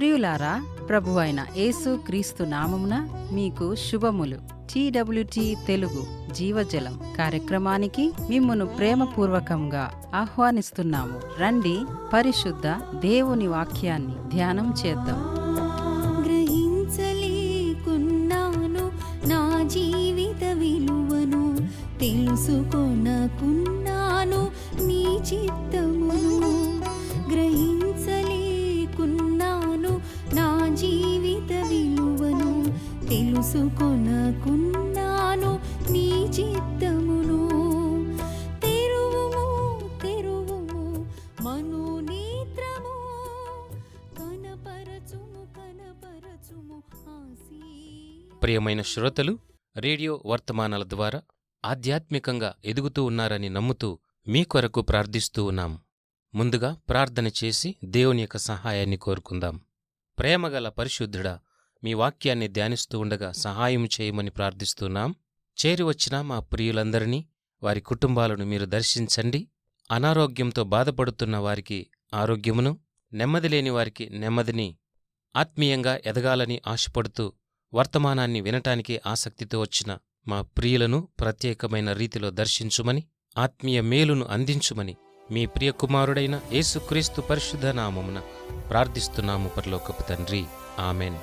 ప్రియులారా, ప్రభువైన యేసు క్రీస్తు నామమున మీకు శుభములు. TWT తెలుగు జీవజలం కార్యక్రమానికి మిమ్మును ప్రేమపూర్వకంగా ఆహ్వానిస్తున్నాము. రండి, పరిశుద్ధ దేవుని వాక్యాన్ని ధ్యానం చేద్దాం. గ్రహించలేకున్నాను నా జీవిత విలువను, తెలుసుకొనకున్నాను నీ చిత్తమును. గ్రహించలేకున్నాను నా జీవిత విలువను, తెలుసుకొనకున్నాను నీ చిత్తమును. తెరువుము తెరువుము మనోనేత్రము, కనపరచుము కనపరచుము ప్రియమైన శ్రోతలు, రేడియో వర్తమానాల ద్వారా ఆధ్యాత్మికంగా ఎదుగుతూ ఉన్నారని నమ్ముతూ మీ కొరకు ప్రార్థిస్తూ ఉన్నాం. ముందుగా ప్రార్థన చేసి దేవుని యొక్క సహాయాన్ని కోరుకుందాం. ప్రేమగల పరిశుద్ధుడా, మీ వాక్యాన్ని ధ్యానిస్తూ ఉండగా సహాయం చేయమని ప్రార్థిస్తున్నాం. చేరివచ్చిన మా ప్రియులందరినీ, వారి కుటుంబాలను మీరు దర్శించండి. అనారోగ్యంతో బాధపడుతున్న వారికి ఆరోగ్యమును, నెమ్మది లేని వారికి నెమ్మదిని, ఆత్మీయంగా ఎదగాలని ఆశపడుతూ వర్తమానాన్ని వినటానికి ఆసక్తితో వచ్చిన మా ప్రియులను ప్రత్యేకమైన రీతిలో దర్శించుమని, ఆత్మీయ మేలును అందించుమని మీ ప్రియ కుమారుడైన యేసుక్రీస్తు పరిశుద్ధ నామమున ప్రార్థిస్తున్నాము పరలోకపు తండ్రి. ఆమెన్.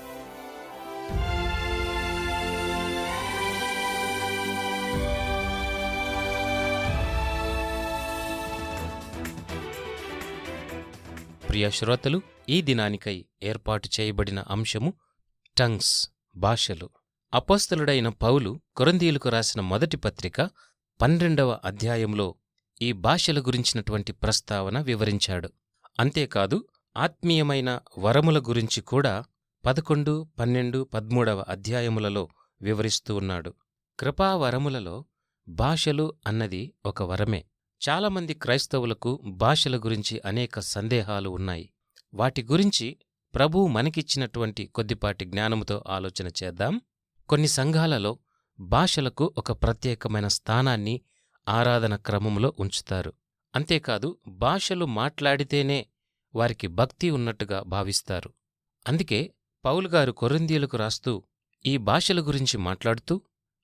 ప్రియ శ్రోతలు, ఈ దినానికై ఏర్పాటు చేయబడిన అంశము టంగ్స్, భాషలు. అపోస్తలుడైన పౌలు కొరింథీయులకు రాసిన మొదటి పత్రిక 12వ అధ్యాయంలో ఈ భాషల గురించినటువంటి ప్రస్తావన వివరించాడు. అంతేకాదు ఆత్మీయమైన వరముల గురించి కూడా 11, 12, 13వ అధ్యాయములలో వివరిస్తూ ఉన్నాడు. కృపావరములలో భాషలు అన్నది ఒక వరమే. చాలామంది క్రైస్తవులకు భాషల గురించి అనేక సందేహాలు ఉన్నాయి. వాటి గురించి ప్రభువు మనకిచ్చినటువంటి కొద్దిపాటి జ్ఞానముతో ఆలోచన చేద్దాం. కొన్ని సంఘాలలో భాషలకు ఒక ప్రత్యేకమైన స్థానాన్ని ఆరాధన క్రమంలో ఉంచుతారు. అంతేకాదు భాషలు మాట్లాడితేనే వారికి భక్తి ఉన్నట్టుగా భావిస్తారు. అందుకే పౌలుగారు కొరింథీయులకు రాస్తూ ఈ భాషల గురించి మాట్లాడుతూ,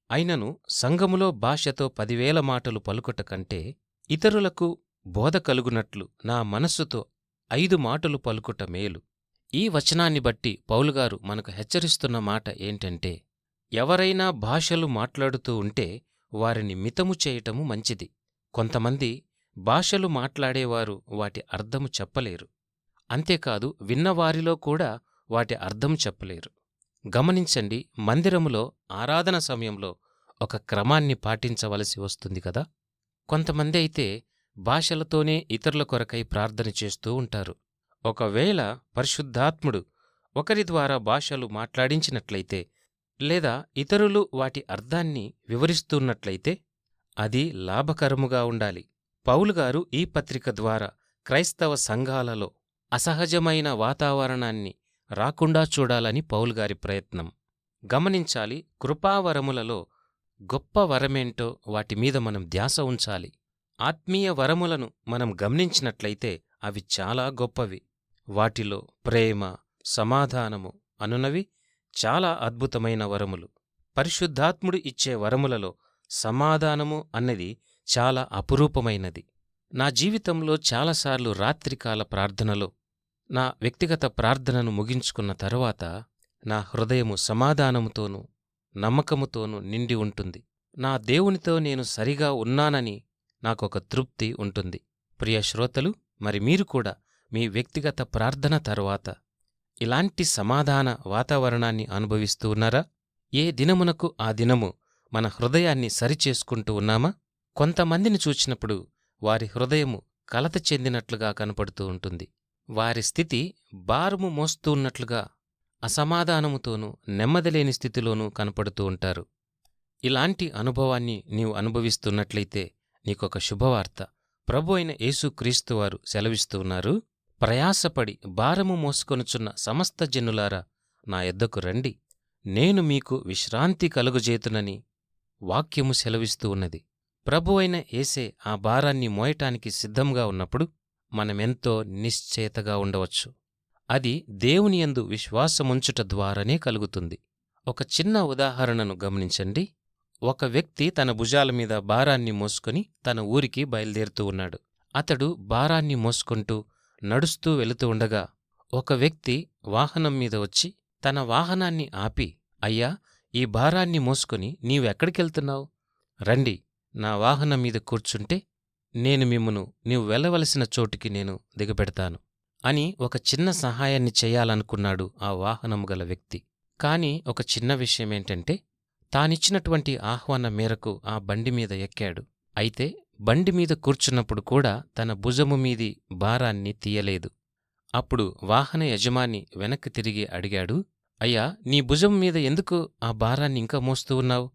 అయినను సంఘములో భాషతో 10,000 మాటలు పలుకుట కంటే ఇతరులకు బోధ కలుగునట్లు నా మనస్సుతో 5 మాటలు పలుకుట మేలు. ఈ వచనాన్ని బట్టి పౌలుగారు మనకు హెచ్చరిస్తున్న మాట ఏంటంటే, ఎవరైనా భాషలు మాట్లాడుతూ ఉంటే వారిని మితము చేయటము మంచిది. కొంతమంది భాషలు మాట్లాడేవారు వాటి అర్థము చెప్పలేరు. అంతేకాదు విన్నవారిలో కూడా వాటి అర్థం చెప్పలేరు. గమనించండి, మందిరములో ఆరాధన సమయంలో ఒక క్రమాన్ని పాటించవలసి వస్తుంది కదా. కొంతమంది అయితే భాషలతోనే ఇతరుల కొరకై ప్రార్థన చేస్తూ ఉంటారు. ఒకవేళ పరిశుద్ధాత్ముడు ఒకరి ద్వారా భాషలు మాట్లాడించినట్లయితే, లేదా ఇతరులు వాటి అర్థాన్ని వివరిస్తున్నట్లయితే అది లాభకరముగా ఉండాలి. పౌలుగారు ఈ పత్రిక ద్వారా క్రైస్తవ సంఘాలలో అసహజమైన వాతావరణాన్ని రాకుండా చూడాలని పౌలుగారి ప్రయత్నం. గమనించాలి, కృపావరములలో గొప్ప వరమేంటో వాటిమీద మనం ధ్యాస ఉంచాలి. ఆత్మీయ వరములను మనం గమనించినట్లయితే అవి చాలా గొప్పవి. వాటిలో ప్రేమ, సమాధానము అనునవి చాలా అద్భుతమైన వరములు. పరిశుద్ధాత్ముడు ఇచ్చే వరములలో సమాధానము అన్నది చాలా అపురూపమైనది. నా జీవితంలో చాలాసార్లు రాత్రికాల ప్రార్థనలో నా వ్యక్తిగత ప్రార్థనను ముగించుకున్న తరువాత నా హృదయము సమాధానముతోనూ నమ్మకముతోనూ నిండి ఉంటుంది. నా దేవునితో నేను సరిగా ఉన్నానని నాకొక తృప్తి ఉంటుంది. ప్రియ శ్రోతలు, మరి మీరు కూడా మీ వ్యక్తిగత ప్రార్థన తరువాత ఇలాంటి సమాధాన వాతావరణాన్ని అనుభవిస్తూ ఉన్నారా? ఏ దినమునకు ఆ దినము మన హృదయాన్ని సరిచేసుకుంటూ ఉన్నామా? కొంతమందిని చూచినప్పుడు వారి హృదయము కలత చెందినట్లుగా కనపడుతూ ఉంటుంది. వారి స్థితి భారము మోస్తూ ఉన్నట్లుగా, అసమాధానముతోనూ నెమ్మదిలేని స్థితిలోనూ కనపడుతూ ఉంటారు. ఇలాంటి అనుభవాన్ని నీవు అనుభవిస్తున్నట్లయితే నీకొక శుభవార్త. ప్రభు అయిన యేసుక్రీస్తువారు సెలవిస్తూ ఉన్నారు, ప్రయాసపడి భారము మోసుకొనుచున్న సమస్త జనులారా నా యొద్దకు రండి, నేను మీకు విశ్రాంతి కలుగజేతునని వాక్యము సెలవిస్తూ ఉన్నది. ప్రభువైన యేసే ఆ భారాన్ని మోయటానికి సిద్ధంగా ఉన్నప్పుడు మనమెంతో నిశ్చేతగా ఉండవచ్చు. అది దేవునియందు విశ్వాసముంచుట ద్వారానే కలుగుతుంది. ఒక చిన్న ఉదాహరణను గమనించండి. ఒక వ్యక్తి తన భుజాల మీద భారాన్ని మోసుకొని తన ఊరికి బయలుదేరుతూ ఉన్నాడు. అతడు భారాన్ని మోసుకుంటూ నడుస్తూ వెళుతూ ఉండగా ఒక వ్యక్తి వాహనం మీద వచ్చి తన వాహనాన్ని ఆపి, అయ్యా, ఈ భారాన్ని మోసుకొని నీవెక్కడికెళ్తున్నావు? రండి, నా వాహనం మీద కూర్చుంటే నేను మిమ్మును నీవు వెళ్ళవలసిన చోటికి నేను దిగబెడతాను అని ఒక చిన్న సహాయాన్ని చెయ్యాలనుకున్నాడు ఆ వాహనము గల వ్యక్తి. కాని ఒక చిన్న విషయమేంటంటే, తానిచ్చినటువంటి ఆహ్వానం మేరకు ఆ బండి మీద ఎక్కాడు. అయితే బండిమీద కూర్చున్నప్పుడు కూడా తన భుజము మీది భారాన్ని తీయలేదు. అప్పుడు వాహన యజమాని వెనక్కి తిరిగి అడిగాడు, అయ్యా, నీ భుజం మీద ఎందుకు ఆ భారాన్ని ఇంకా మోస్తూ ఉన్నావు?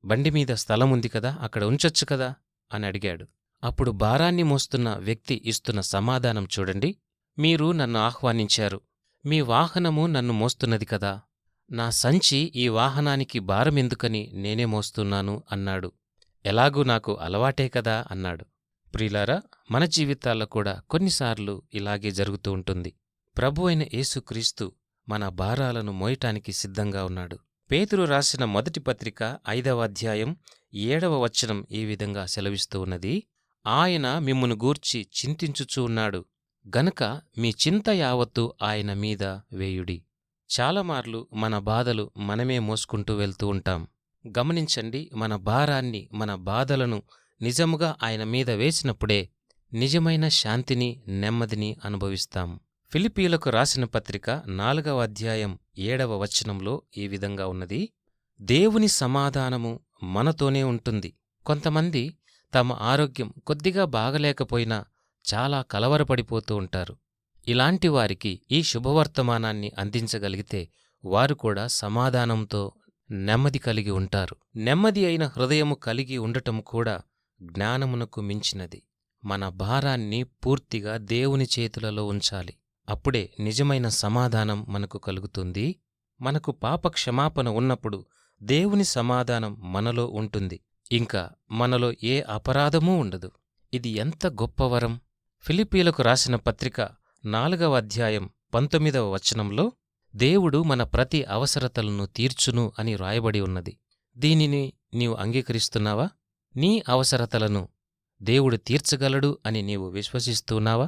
బండిమీద స్థలముంది కదా, అక్కడ ఉంచొచ్చు కదా అని అడిగాడు. అప్పుడు భారాన్ని మోస్తున్న వ్యక్తి ఇస్తున్న సమాధానం చూడండి. మీరు నన్ను ఆహ్వానించారు, మీ వాహనము నన్ను మోస్తున్నది కదా, నా సంచి ఈ వాహనానికి భారమెందుకని నేనే మోస్తున్నాను అన్నాడు. ఎలాగూ నాకు అలవాటే కదా అన్నాడు. ప్రియులారా, మన జీవితాల్లో కూడా కొన్నిసార్లు ఇలాగే జరుగుతూ ఉంటుంది. ప్రభువైన యేసుక్రీస్తు మన భారాలను మోయటానికి సిద్ధంగా ఉన్నాడు. పేతురు రాసిన మొదటి పత్రిక 5వ అధ్యాయం 7వ వచనం ఈ విధంగా సెలవిస్తూ ఉన్నది, ఆయన మిమ్మును గూర్చి చింతించుచూ ఉన్నాడు గనుక మీ చింత యావత్తు ఆయన మీద వేయుడి. చాలామార్లు మన బాధలు మనమే మోసుకుంటూ వెళ్తూ ఉంటాం. గమనించండి, మన భారాన్ని, మన బాధలను నిజముగా ఆయన మీద వేసినప్పుడే నిజమైన శాంతిని, నెమ్మదిని అనుభవిస్తాం. ఫిలిప్పీయులకు రాసిన పత్రిక 4వ అధ్యాయం 7వ వచనంలో ఈ విధంగా ఉన్నది, దేవుని సమాధానము మనతోనే ఉంటుంది. కొంతమంది తమ ఆరోగ్యం కొద్దిగా బాగలేకపోయినా చాలా కలవరపడిపోతూ ఉంటారు. ఇలాంటి వారికి ఈ శుభవర్తమానాన్ని అందించగలిగితే వారు కూడా సమాధానంతో నెమ్మది కలిగి ఉంటారు. నెమ్మది అయిన హృదయము కలిగి ఉండటం కూడా జ్ఞానమునకు మించినది. మన భారాన్ని పూర్తిగా దేవుని చేతులలో ఉంచాలి. అప్పుడే నిజమైన సమాధానం మనకు కలుగుతుంది. మనకు పాప క్షమాపణ ఉన్నప్పుడు దేవుని సమాధానం మనలో ఉంటుంది. ఇంకా మనలో ఏ అపరాధమూ ఉండదు. ఇది ఎంత గొప్ప వరం! ఫిలిప్పీయులకు రాసిన పత్రిక 4వ అధ్యాయం 19వ వచనంలో దేవుడు మన ప్రతి అవసరతలను తీర్చును అని రాయబడి ఉన్నది. దీనిని నీవు అంగీకరిస్తున్నావా? నీ అవసరతలను దేవుడు తీర్చగలడు అని నీవు విశ్వసిస్తున్నావా?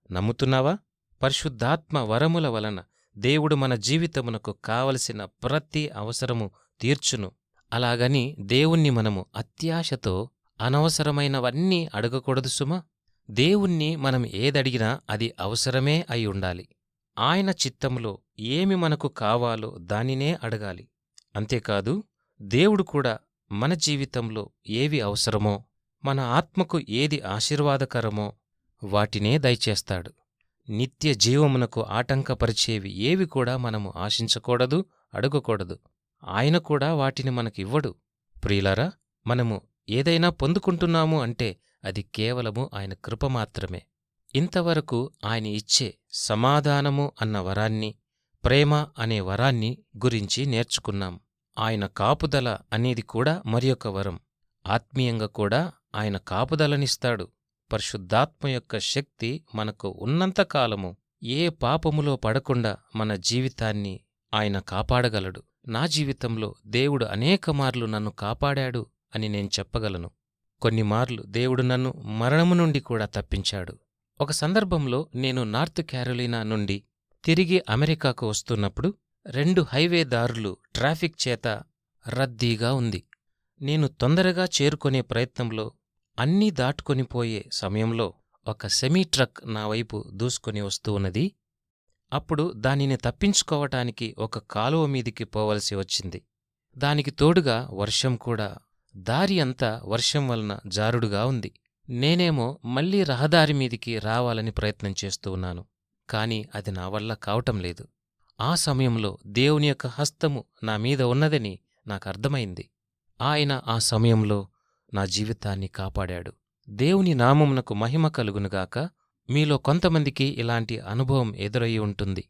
నమ్ముతున్నావా? పరిశుద్ధాత్మ వరముల వలన దేవుడు మన జీవితమునకు కావలసిన ప్రతి అవసరము తీర్చును. అలాగని దేవుణ్ణి మనము అత్యాశతో అనవసరమైనవన్నీ అడగకూడదు సుమా. దేవుణ్ణి మనం ఏదడిగినా అది అవసరమే అయి ఉండాలి. ఆయన చిత్తములో ఏమి మనకు కావాలో దానినే అడగాలి. అంతేకాదు, దేవుడు కూడా మన జీవితంలో ఏవి అవసరమో, మన ఆత్మకు ఏది ఆశీర్వాదకరమో వాటినే దయచేస్తాడు. నిత్య జీవమునకు ఆటంకపరిచేవి ఏవి కూడా మనము ఆశించకూడదు, అడగకూడదు. ఆయన కూడా వాటిని మనకివ్వడు. ప్రియులారా, మనము ఏదైనా పొందుకుంటున్నాము అంటే అది కేవలము ఆయన కృప మాత్రమే. ఇంతవరకు ఆయన ఇచ్చే సమాధానము అన్న వరాన్ని, ప్రేమ అనే వరాన్ని గురించి నేర్చుకున్నాం. ఆయన కాపుదల అనేది కూడా మరియొక వరం. ఆత్మీయంగా కూడా ఆయన కాపుదలనిస్తాడు. పరిశుద్ధాత్మ యొక్క శక్తి మనకు ఉన్నంతకాలము ఏ పాపములో పడకుండా మన జీవితాన్ని ఆయన కాపాడగలడు. నా జీవితంలో దేవుడు అనేకమార్లు నన్ను కాపాడాడు అని నేను చెప్పగలను. కొన్నిమార్లు దేవుడు నన్ను మరణము నుండి కూడా తప్పించాడు. ఒక సందర్భంలో నేను నార్త్ క్యారోలినా నుండి తిరిగి అమెరికాకు వస్తున్నప్పుడు 2 హైవే దారులు ట్రాఫిక్ చేత రద్దీగా ఉంది. నేను తొందరగా చేరుకునే ప్రయత్నంలో అన్నీ దాటుకొనిపోయే సమయంలో ఒక సెమీ ట్రక్ నా వైపు దూసుకొని వస్తూ ఉన్నది. అప్పుడు దానిని తప్పించుకోవటానికి ఒక కాలువ మీదికి పోవలసి వచ్చింది. దానికి తోడుగా వర్షం కూడా. దారి అంతా వర్షం వలన జారుడుగా ఉంది. నేనేమో మళ్లీ రహదారి మీదికి రావాలని ప్రయత్నం చేస్తూ ఉన్నాను. కాని అది నా వల్ల కావటం లేదు. ఆ సమయంలో దేవుని యొక్క హస్తము నా మీద ఉన్నదని నాకర్థమైంది. ఆయన ఆ సమయంలో నా జీవితాన్ని కాపాడాడు. దేవుని నామమునకు మహిమ కలుగునుగాక. మీలో కొంతమందికి ఇలాంటి అనుభవం ఎదురయ్యి ఉంటుంది.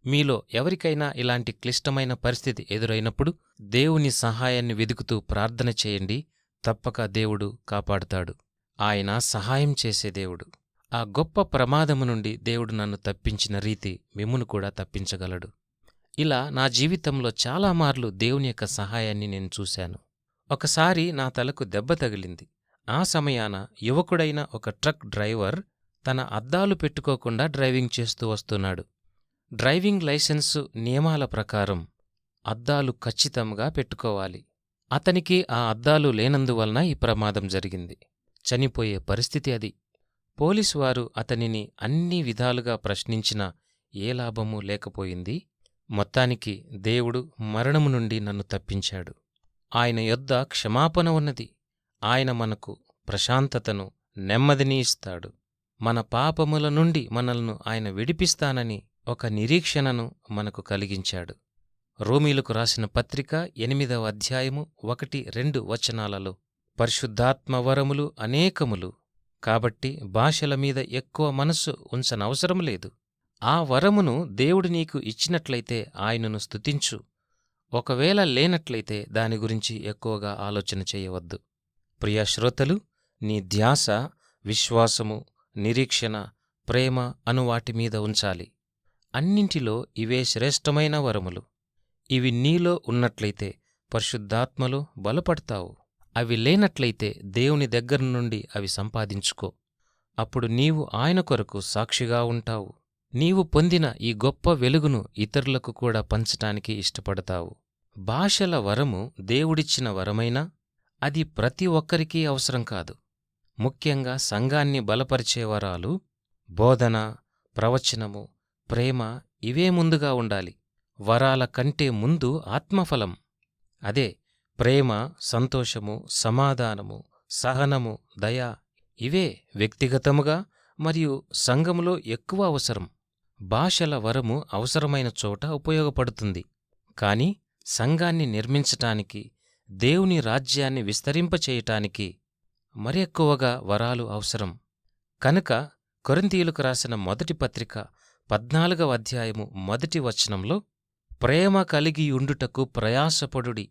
మీలో ఎవరికైనా ఇలాంటి క్లిష్టమైన పరిస్థితి ఎదురైనప్పుడు దేవుని సహాయాన్ని వెదుకుతూ ప్రార్థన చేయండి. తప్పక దేవుడు కాపాడుతాడు. ఆయన సహాయం చేసే దేవుడు. ఆ గొప్ప ప్రమాదము నుండి దేవుడు నన్ను తప్పించిన రీతి మిమ్మును కూడా తప్పించగలడు. ఇలా నా జీవితంలో చాలా మార్లు దేవుని యొక్క సహాయాన్ని నేను చూశాను. ఒకసారి నా తలకు దెబ్బ తగిలింది. ఆ సమయాన యువకుడైన ఒక ట్రక్ డ్రైవర్ తన అద్దాలు పెట్టుకోకుండా డ్రైవింగ్ చేస్తూ వస్తున్నాడు. డ్రైవింగ్ లైసెన్సు నియమాల ప్రకారం అద్దాలు ఖచ్చితంగా పెట్టుకోవాలి. అతనికి ఆ అద్దాలు లేనందువలన ఈ ప్రమాదం జరిగింది. చనిపోయే పరిస్థితి అది. పోలీసువారు అతనిని అన్ని విధాలుగా ప్రశ్నించినా ఏ లాభమూ లేకపోయింది. మొత్తానికి దేవుడు మరణము నుండి నన్ను తప్పించాడు. ఆయన యొద్ద క్షమాపణ ఉన్నది. ఆయన మనకు ప్రశాంతతను, నెమ్మదిని ఇస్తాడు. మన పాపముల నుండి మనల్ని ఆయన విడిపిస్తానని ఒక నిరీక్షణను మనకు కలిగించాడు. రోమీలకు రాసిన పత్రిక 8వ అధ్యాయము 1-2 వచనాలలో పరిశుద్ధాత్మ వరములు అనేకములు, కాబట్టి భాషల మీద ఎక్కువ మనస్సు ఉంచనవసరం లేదు. ఆ వరమును దేవుడు నీకు ఇచ్చినట్లయితే ఆయనను స్తుతించు. ఒకవేళ లేనట్లయితే దాని గురించి ఎక్కువగా ఆలోచన చేయవద్దు. ప్రియ శ్రోతలు, నీ ధ్యాస విశ్వాసము, నిరీక్షణ, ప్రేమ అను వాటిమీద ఉంచాలి. అన్నింటిలో ఇవే శ్రేష్టమైన వరములు. ఇవి నీలో ఉన్నట్లయితే పరిశుద్ధాత్మలో బలపడతావు. అవి లేనట్లయితే దేవుని దగ్గర నుండి అవి సంపాదించుకో. అప్పుడు నీవు ఆయన కొరకు సాక్షిగా ఉంటావు. నీవు పొందిన ఈ గొప్ప వెలుగును ఇతరులకు కూడా పంచటానికి ఇష్టపడతావు. భాషల వరము దేవుడిచ్చిన వరమైనా అది ప్రతి ఒక్కరికీ అవసరం కాదు. ముఖ్యంగా సంఘాన్ని బలపరిచే వరాలు బోధన, ప్రవచనము, ప్రేమ ఇవే ముందుగా ఉండాలి. వరాల కంటే ముందు ఆత్మఫలం, అదే ప్రేమ, సంతోషము, సమాధానము, సహనము, దయ ఇవే వ్యక్తిగతముగా మరియు సంఘములో ఎక్కువ అవసరం. భాషల వరము అవసరమైన చోట ఉపయోగపడుతుంది. కాని సంఘాన్ని నిర్మించటానికి, దేవుని రాజ్యాన్ని విస్తరింపచేయటానికి మరి ఎక్కువగా వరాలు అవసరం. కనుక కొరింథీయులకు రాసిన మొదటి పత్రిక 14వ అధ్యాయము 1 వచనంలో ప్రేమ కలిగియుండుటకు ప్రయాసపడుడి,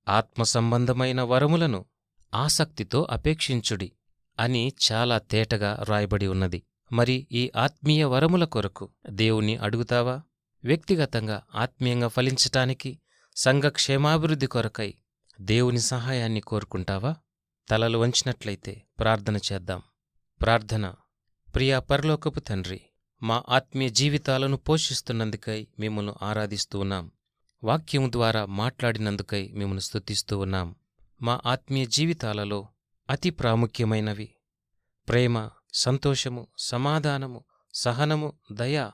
ఆత్మసంబంధమైన వరములను ఆసక్తితో అపేక్షించుడి అని చాలా తేటగా రాయబడి ఉన్నది. మరి ఈ ఆత్మీయ వరముల కొరకు దేవుణ్ణి అడుగుతావా? వ్యక్తిగతంగా ఆత్మీయంగా ఫలించటానికి, సంఘక్షేమాభివృద్ధి కొరకై దేవుని సహాయాన్ని కోరుకుంటావా? తలలు వంచినట్లయితే ప్రార్థన చేద్దాం. ప్రార్థన. ప్రియా పరలోకపు తండ్రి, మా ఆత్మీయ జీవితాలను పోషిస్తున్నందుకై మిమ్మల్ని ఆరాధిస్తూ ఉన్నాం. వాక్యము ద్వారా మాట్లాడినందుకై మిమ్మల్ని స్తుతిస్తూ ఉన్నాం. మా ఆత్మీయ జీవితాలలో అతి ప్రాముఖ్యమైనవి ప్రేమ, సంతోషము, సమాధానము, సహనము, దయ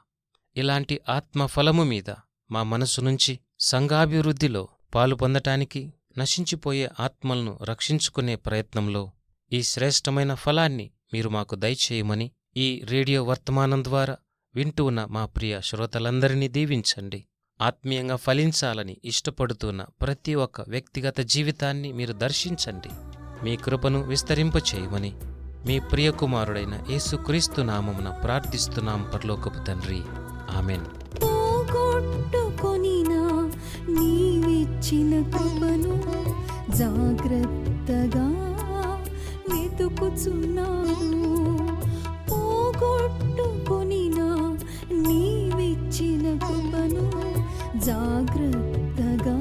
ఇలాంటి ఆత్మఫలము మీద మా మనసు నుంచి సంఘాభివృద్ధిలో పాలు పొందటానికి, నశించిపోయే ఆత్మలను రక్షించుకునే ప్రయత్నంలో ఈ శ్రేష్టమైన ఫలాన్ని మీరు మాకు దయచేయమని ఈ రేడియో వర్తమానం ద్వారా వింటూ ఉన్న మా ప్రియ శ్రోతలందరినీ దీవించండి. ఆత్మీయంగా ఫలించాలని ఇష్టపడుతున్న ప్రతి ఒక్క వ్యక్తిగత జీవితాన్ని మీరు దర్శించండి. మీ కృపను విస్తరింపచేయమని మీ ప్రియకుమారుడైన యేసుక్రీస్తు నామమున ప్రార్థిస్తున్నాం పరలోకపు తండ్రి. ఆమెన్. పోగొట్టుకొనినా నీవిచ్చిన కృపను జాగ్రత్తగా వెతుకుచున్నాను. పోగొట్టుకొనినా నీవిచ్చిన కృపను జాగ్రత్తగా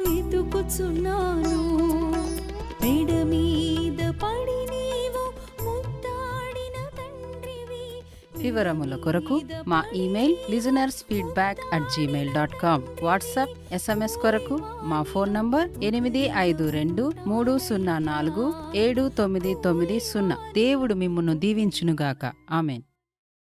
వెతుకుచున్నాను. మెడ మీద పడి నీవు ముద్దాడిన తండ్రివి. వివరముల కొరకు మా ఇమెయిల్ listenersfeedback@gmail.com. వాట్సాప్, SMS కొరకు మా ఫోన్ నంబర్ 8523047990. దేవుడు మిమ్మును దీవించునుగాక. ఆమెన్.